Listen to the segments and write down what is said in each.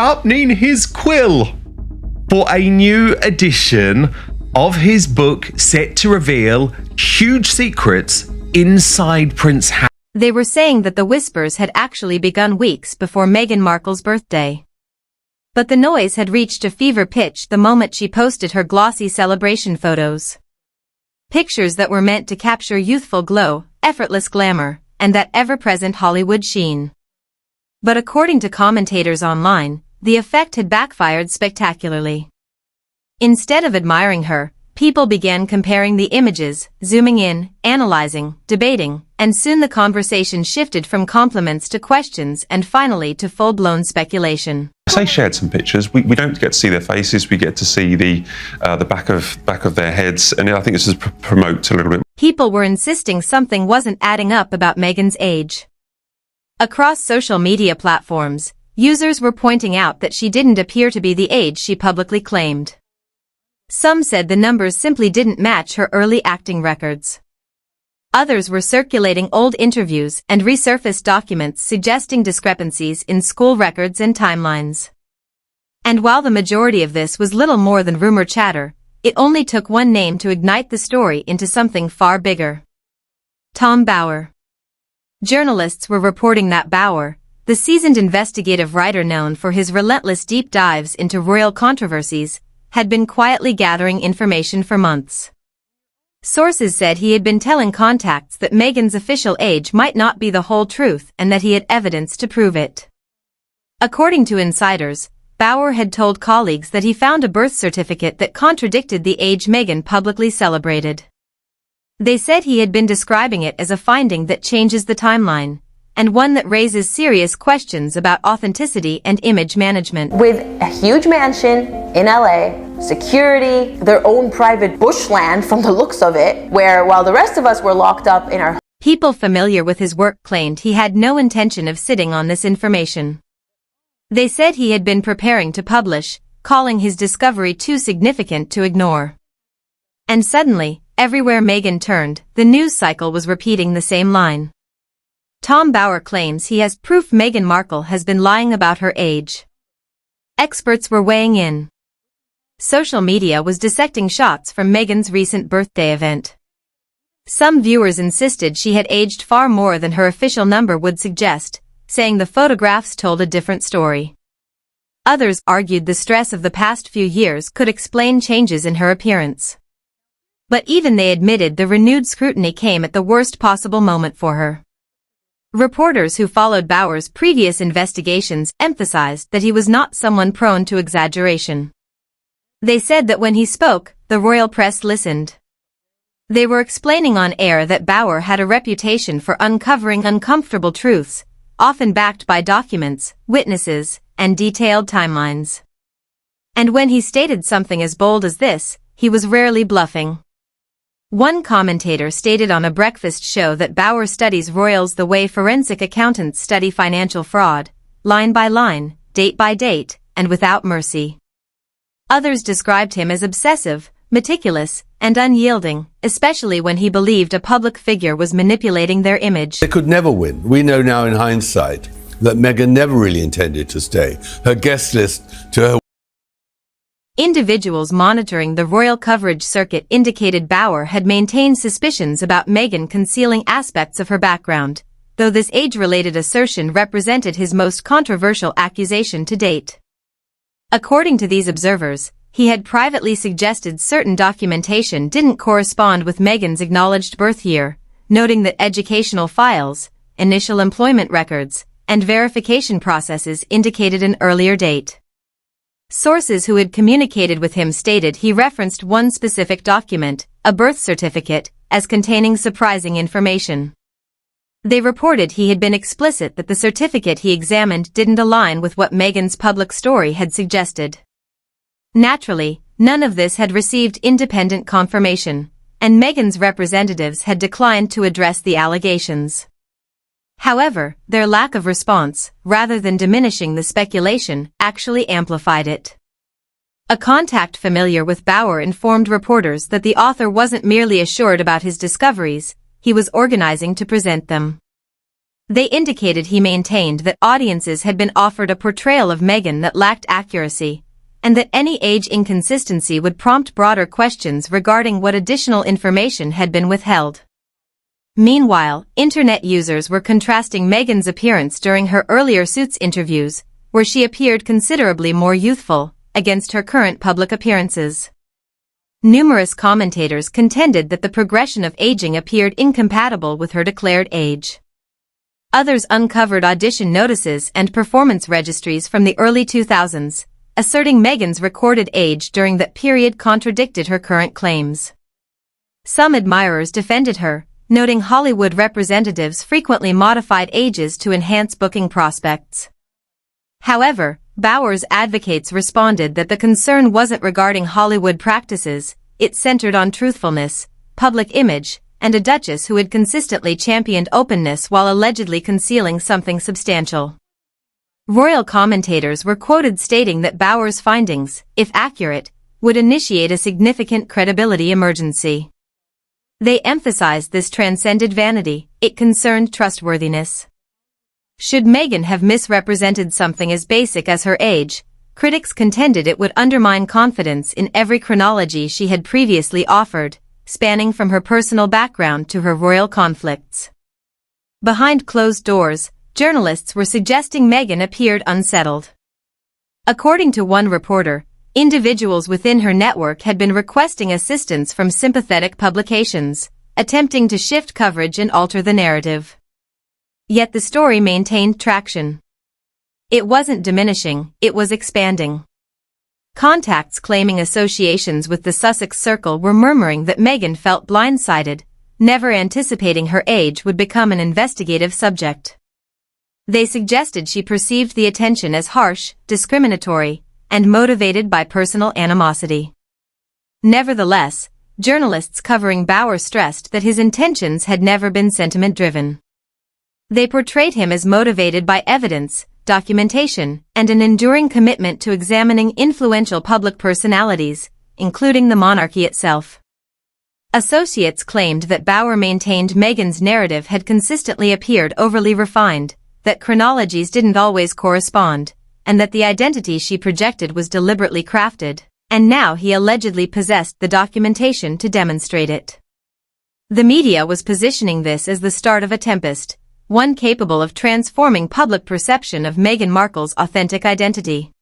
opening his quill for a new edition of his book set to reveal huge secrets inside Prince Harry. They were saying that the whispers had actually begun weeks before Meghan Markle's birthday. But the noise had reached a fever pitch the moment she posted her glossy celebration photos. Pictures that were meant to capture youthful glow, effortless glamour, and that ever-present Hollywood sheen. But according to commentators online, the effect had backfired spectacularly. Instead of admiring her, people began comparing the images, zooming in, analyzing, debating, and soon the conversation shifted from compliments to questions and finally to full-blown speculation. They shared some pictures. We don't get to see their faces. We get to see the back of their heads, and I think this is promote a little bit. People were insisting something wasn't adding up about Meghan's age. Across social media platforms, users were pointing out that she didn't appear to be the age she publicly claimed. Some said the numbers simply didn't match her early acting records. Others were circulating old interviews and resurfaced documents suggesting discrepancies in school records and timelines. And while the majority of this was little more than rumor chatter, it only took one name to ignite the story into something far bigger. Tom Bower. Journalists were reporting that Bower, the seasoned investigative writer known for his relentless deep dives into royal controversies, had been quietly gathering information for months. Sources said he had been telling contacts that Meghan's official age might not be the whole truth and that he had evidence to prove it. According to insiders, Bower had told colleagues that he found a birth certificate that contradicted the age Meghan publicly celebrated. They said he had been describing it as a finding that changes the timeline, and one that raises serious questions about authenticity and image management. With a huge mansion in LA, security, their own private bushland from the looks of it, where while the rest of us were locked up in our... People familiar with his work claimed he had no intention of sitting on this information. They said he had been preparing to publish, calling his discovery too significant to ignore. And suddenly, everywhere Meghan turned, the news cycle was repeating the same line. Tom Bower claims he has proof Meghan Markle has been lying about her age. Experts were weighing in. Social media was dissecting shots from Meghan's recent birthday event. Some viewers insisted she had aged far more than her official number would suggest, saying the photographs told a different story. Others argued the stress of the past few years could explain changes in her appearance. But even they admitted the renewed scrutiny came at the worst possible moment for her. Reporters who followed Bower's previous investigations emphasized that he was not someone prone to exaggeration. They said that when he spoke, the royal press listened. They were explaining on air that Bower had a reputation for uncovering uncomfortable truths, often backed by documents, witnesses, and detailed timelines. And when he stated something as bold as this, he was rarely bluffing. One commentator stated on a breakfast show that Bower studies royals the way forensic accountants study financial fraud, line by line, date by date, and without mercy. Others described him as obsessive, meticulous, and unyielding, especially when he believed a public figure was manipulating their image. They could never win. We know now in hindsight that Meghan never really intended to stay. Her guest list to her Individuals monitoring the royal coverage circuit indicated Bower had maintained suspicions about Meghan concealing aspects of her background, though this age-related assertion represented his most controversial accusation to date. According to these observers, he had privately suggested certain documentation didn't correspond with Meghan's acknowledged birth year, noting that educational files, initial employment records, and verification processes indicated an earlier date. Sources who had communicated with him stated he referenced one specific document, a birth certificate, as containing surprising information. They reported he had been explicit that the certificate he examined didn't align with what Meghan's public story had suggested. Naturally, none of this had received independent confirmation, and Meghan's representatives had declined to address the allegations. However, their lack of response, rather than diminishing the speculation, actually amplified it. A contact familiar with Bower informed reporters that the author wasn't merely assured about his discoveries, he was organizing to present them. They indicated he maintained that audiences had been offered a portrayal of Meghan that lacked accuracy, and that any age inconsistency would prompt broader questions regarding what additional information had been withheld. Meanwhile, internet users were contrasting Meghan's appearance during her earlier Suits interviews, where she appeared considerably more youthful, against her current public appearances. Numerous commentators contended that the progression of aging appeared incompatible with her declared age. Others uncovered audition notices and performance registries from the early 2000s, asserting Meghan's recorded age during that period contradicted her current claims. Some admirers defended her, noting Hollywood representatives frequently modified ages to enhance booking prospects. However, Bowers' advocates responded that the concern wasn't regarding Hollywood practices, it centered on truthfulness, public image, and a duchess who had consistently championed openness while allegedly concealing something substantial. Royal commentators were quoted stating that Bowers' findings, if accurate, would initiate a significant credibility emergency. They emphasized this transcended vanity, it concerned trustworthiness. Should Meghan have misrepresented something as basic as her age, critics contended it would undermine confidence in every chronology she had previously offered, spanning from her personal background to her royal conflicts. Behind closed doors, journalists were suggesting Meghan appeared unsettled. According to one reporter, individuals within her network had been requesting assistance from sympathetic publications, attempting to shift coverage and alter the narrative. Yet the story maintained traction. It wasn't diminishing, it was expanding. Contacts claiming associations with the Sussex Circle were murmuring that Meghan felt blindsided, never anticipating her age would become an investigative subject. They suggested she perceived the attention as harsh, discriminatory, and motivated by personal animosity. Nevertheless, journalists covering Bowers stressed that his intentions had never been sentiment-driven. They portrayed him as motivated by evidence, documentation, and an enduring commitment to examining influential public personalities, including the monarchy itself. Associates claimed that Bauer maintained Meghan's narrative had consistently appeared overly refined, that chronologies didn't always correspond, and that the identity she projected was deliberately crafted, and now he allegedly possessed the documentation to demonstrate it. The media was positioning this as the start of a tempest, one capable of transforming public perception of Meghan Markle's authentic identity.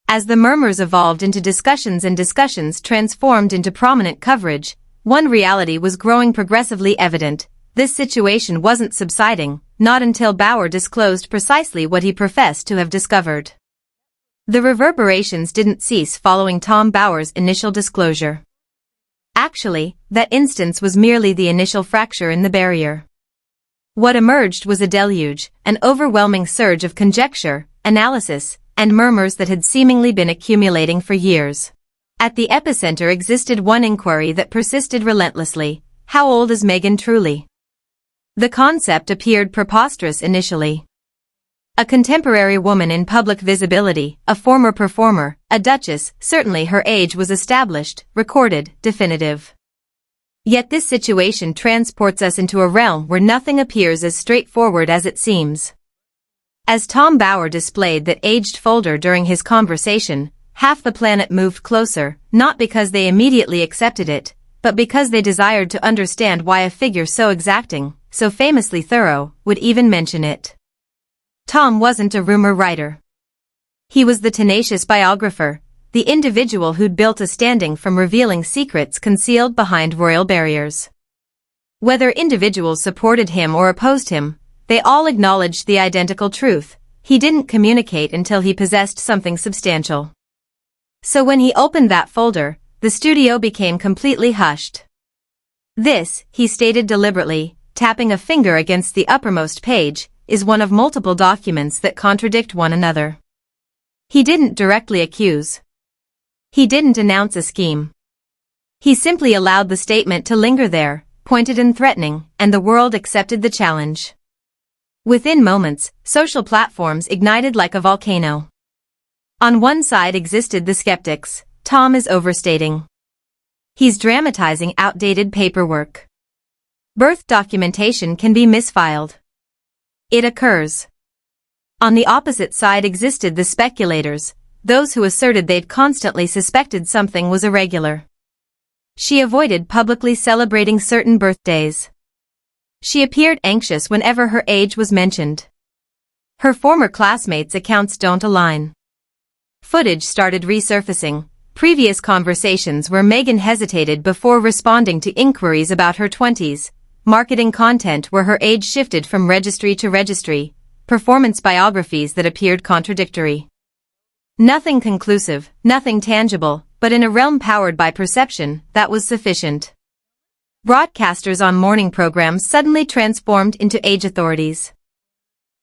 As the murmurs evolved into discussions and discussions transformed into prominent coverage, one reality was growing progressively evident: this situation wasn't subsiding, not until Bauer disclosed precisely what he professed to have discovered. The reverberations didn't cease following Tom Bauer's initial disclosure. Actually, that instance was merely the initial fracture in the barrier. What emerged was a deluge, an overwhelming surge of conjecture, analysis, and murmurs that had seemingly been accumulating for years. At the epicenter existed one inquiry that persisted relentlessly: how old is Meghan truly? The concept appeared preposterous initially. A contemporary woman in public visibility, a former performer, a duchess, certainly her age was established, recorded, definitive. Yet this situation transports us into a realm where nothing appears as straightforward as it seems. As Tom Bauer displayed that aged folder during his conversation, half the planet moved closer, not because they immediately accepted it, but because they desired to understand why a figure so exacting, so famously thorough, would even mention it. Tom wasn't a rumor writer. He was the tenacious biographer, the individual who'd built a standing from revealing secrets concealed behind royal barriers. Whether individuals supported him or opposed him, they all acknowledged the identical truth: he didn't communicate until he possessed something substantial. So when he opened that folder, the studio became completely hushed. This, he stated deliberately, tapping a finger against the uppermost page, is one of multiple documents that contradict one another. He didn't directly accuse. He didn't announce a scheme. He simply allowed the statement to linger there, pointed and threatening, and the world accepted the challenge. Within moments, social platforms ignited like a volcano. On one side existed the skeptics: Tom is overstating. He's dramatizing outdated paperwork. Birth documentation can be misfiled. It occurs. On the opposite side existed the speculators, those who asserted they'd constantly suspected something was irregular. She avoided publicly celebrating certain birthdays. She appeared anxious whenever her age was mentioned. Her former classmates' accounts don't align. Footage started resurfacing, previous conversations where Meghan hesitated before responding to inquiries about her 20s, marketing content where her age shifted from registry to registry, performance biographies that appeared contradictory. Nothing conclusive, nothing tangible, but in a realm powered by perception, that was sufficient. Broadcasters on morning programs suddenly transformed into age authorities.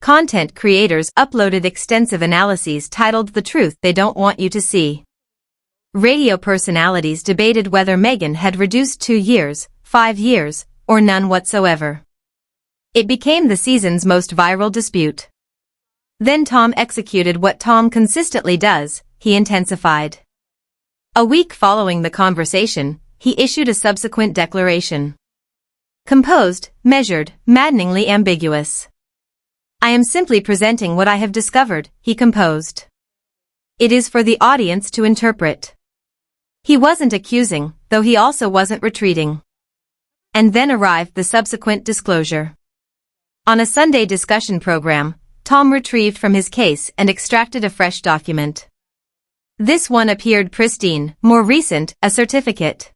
Content creators uploaded extensive analyses titled "The Truth They Don't Want You to See." Radio personalities debated whether Meghan had reduced 2 years, 5 years, or none whatsoever. It became the season's most viral dispute. Then Tom executed what Tom consistently does, he intensified. A week following the conversation, he issued a subsequent declaration. Composed, measured, maddeningly ambiguous. "I am simply presenting what I have discovered," he composed. "It is for the audience to interpret." He wasn't accusing, though he also wasn't retreating. And then arrived the subsequent disclosure. On a Sunday discussion program, Tom retrieved from his case and extracted a fresh document. This one appeared pristine, more recent, a certificate.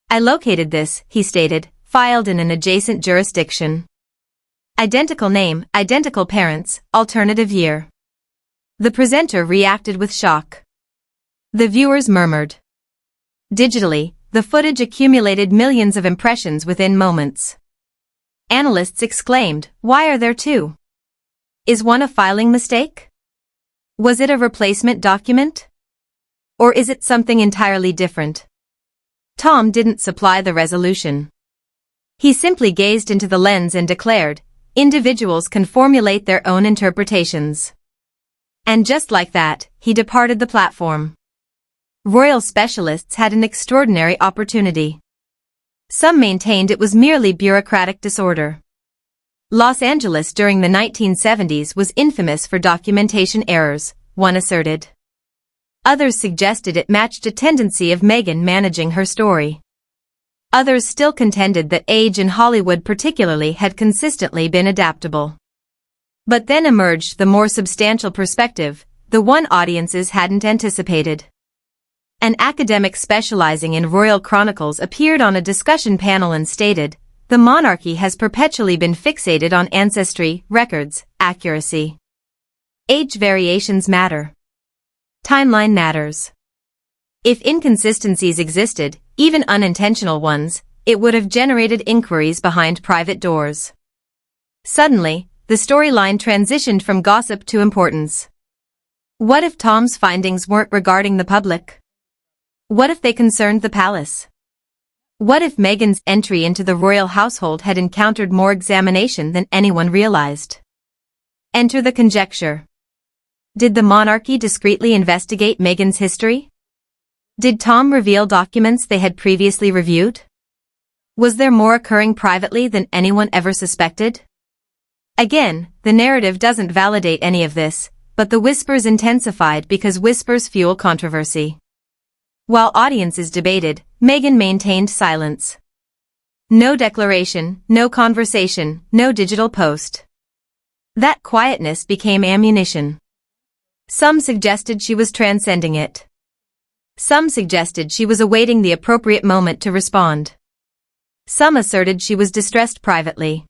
"I located this," he stated, "filed in an adjacent jurisdiction. Identical name, identical parents, alternative year." The presenter reacted with shock. The viewers murmured. Digitally, the footage accumulated millions of impressions within moments. Analysts exclaimed, "Why are there two? Is one a filing mistake? Was it a replacement document? Or is it something entirely different?" Tom didn't supply the resolution. He simply gazed into the lens and declared, "Individuals can formulate their own interpretations." And just like that, he departed the platform. Royal specialists had an extraordinary opportunity. Some maintained it was merely bureaucratic disorder. Los Angeles during the 1970s was infamous for documentation errors, one asserted. Others suggested it matched a tendency of Meghan managing her story. Others still contended that age in Hollywood particularly had consistently been adaptable. But then emerged the more substantial perspective, the one audiences hadn't anticipated. An academic specializing in royal chronicles appeared on a discussion panel and stated, "The monarchy has perpetually been fixated on ancestry, records, accuracy. Age variations matter. Timeline matters. If inconsistencies existed, even unintentional ones, it would have generated inquiries behind private doors." Suddenly, the storyline transitioned from gossip to importance. What if Tom's findings weren't regarding the public? What if they concerned the palace? What if Meghan's entry into the royal household had encountered more examination than anyone realized? Enter the conjecture. Did the monarchy discreetly investigate Meghan's history? Did Tom reveal documents they had previously reviewed? Was there more occurring privately than anyone ever suspected? Again, the narrative doesn't validate any of this, but the whispers intensified because whispers fuel controversy. While audiences debated, Meghan maintained silence. No declaration, no conversation, no digital post. That quietness became ammunition. Some suggested she was transcending it. Some suggested she was awaiting the appropriate moment to respond. Some asserted she was distressed privately.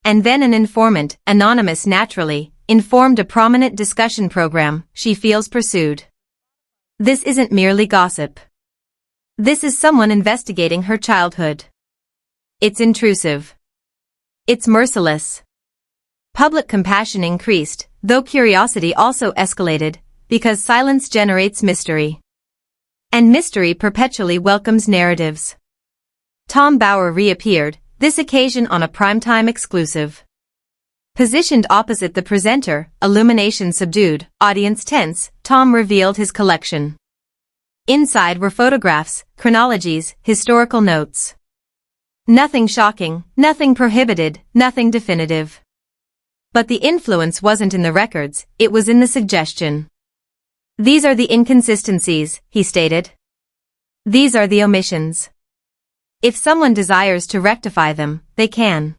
And then an informant, anonymous naturally, informed a prominent discussion program she feels pursued. This isn't merely gossip. This is someone investigating her childhood. It's intrusive. It's merciless. Public compassion increased, though curiosity also escalated, because silence generates mystery. And mystery perpetually welcomes narratives. Tom Bower reappeared, this occasion on a primetime exclusive. Positioned opposite the presenter, illumination subdued, audience tense, Tom revealed his collection. Inside were photographs, chronologies, historical notes. Nothing shocking, nothing prohibited, nothing definitive. But the influence wasn't in the records, it was in the suggestion. These are the inconsistencies, he stated. These are the omissions. If someone desires to rectify them, they can.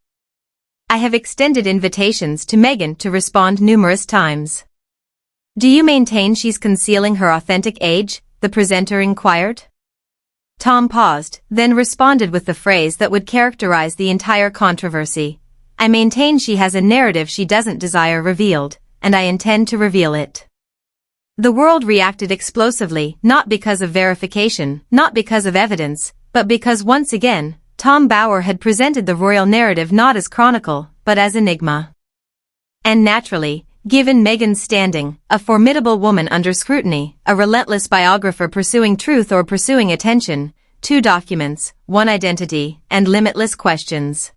I have extended invitations to Meghan to respond numerous times. Do you maintain she's concealing her authentic age? The presenter inquired. Tom paused, then responded with the phrase that would characterize the entire controversy. I maintain she has a narrative she doesn't desire revealed, and I intend to reveal it. The world reacted explosively, not because of verification, not because of evidence, but because once again, Tom Bower had presented the royal narrative not as chronicle, but as enigma. And naturally, given Meghan's standing, a formidable woman under scrutiny, a relentless biographer pursuing truth or pursuing attention, 2 documents, 1 identity, and limitless questions.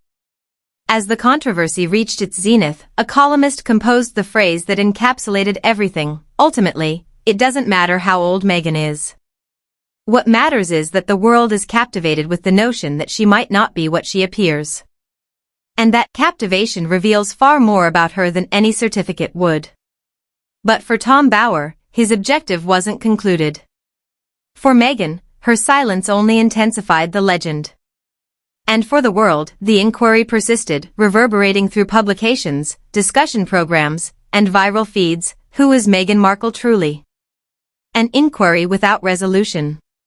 As the controversy reached its zenith, a columnist composed the phrase that encapsulated everything. Ultimately, it doesn't matter how old Meghan is. What matters is that the world is captivated with the notion that she might not be what she appears. And that captivation reveals far more about her than any certificate would. But for Tom Bower, his objective wasn't concluded. For Meghan, her silence only intensified the legend. And for the world, the inquiry persisted, reverberating through publications, discussion programs, and viral feeds. Who is Meghan Markle truly? An inquiry without resolution.